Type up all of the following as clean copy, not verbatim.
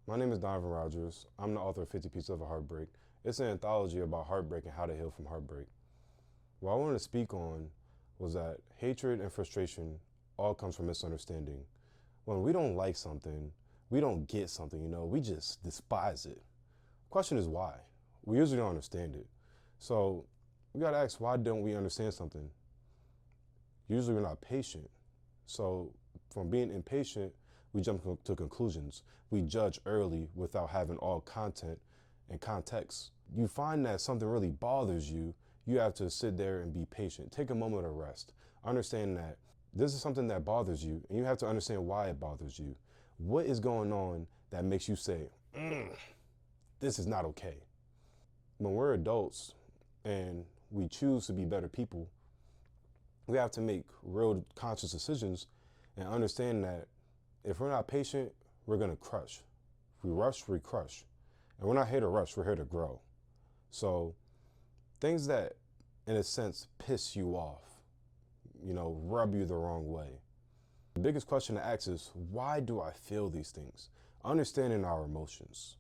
My name is Donovon. I'm the author of 50 Pieces of a Heartbreak. It's an anthology about heartbreak and how to heal from heartbreak. What I wanted to speak on was that hatred and frustration all comes from misunderstanding. When we don't like something, we don't get something, we just despise it. The question is why? We usually don't understand it. So we gotta ask, why don't we understand something? Usually we're not patient. So from being impatient, we jump to conclusions. We judge early without having all content and context. You find that something really bothers you, you have to sit there and be patient. Take a moment of rest. Understand that this is something that bothers you, and you have to understand why it bothers you. What is going on that makes you say, this is not okay? When we're adults and we choose to be better people, we have to make real conscious decisions and understand that if we're not patient, we're gonna crush. If we rush, we crush. And we're not here to rush, we're here to grow. So things that, in a sense, piss you off, rub you the wrong way. The biggest question to ask is, why do I feel these things? Understanding our emotions.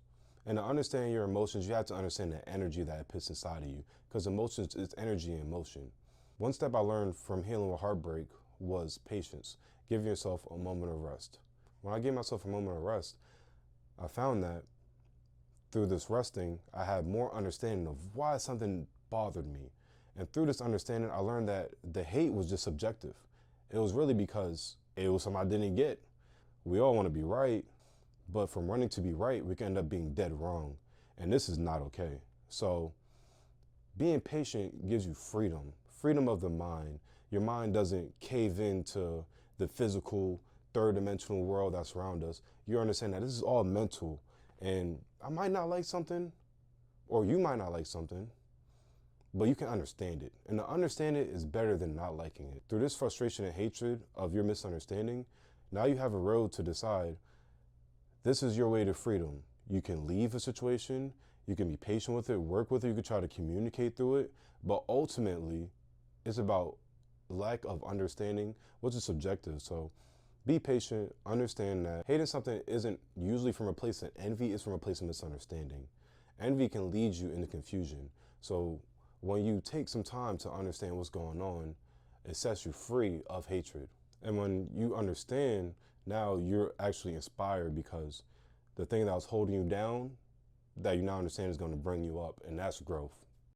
And to understand your emotions, you have to understand the energy that it puts inside of you, because emotions is energy in motion. One step I learned from healing with heartbreak was patience. Give yourself a moment of rest. When I gave myself a moment of rest, I found that through this resting, I had more understanding of why something bothered me. And through this understanding, I learned that the hate was just subjective. It was really because it was something I didn't get. We all want to be right, but from running to be right, we can end up being dead wrong. And this is not okay. So being patient gives you freedom, freedom of the mind. Your mind doesn't cave into the physical, third-dimensional world that's around us. You understand that this is all mental, and I might not like something, or you might not like something, but you can understand it. And to understand it is better than not liking it. Through this frustration and hatred of your misunderstanding, now you have a road to decide, this is your way to freedom. You can leave a situation, you can be patient with it, work with it, you can try to communicate through it, but ultimately, it's about lack of understanding, which is subjective. So be patient, understand that hating something isn't usually from a place of envy, it's from a place of misunderstanding. Envy can lead you into confusion. So when you take some time to understand what's going on, it sets you free of hatred. And when you understand, now you're actually inspired, because the thing that was holding you down, that you now understand is going to bring you up, and that's growth.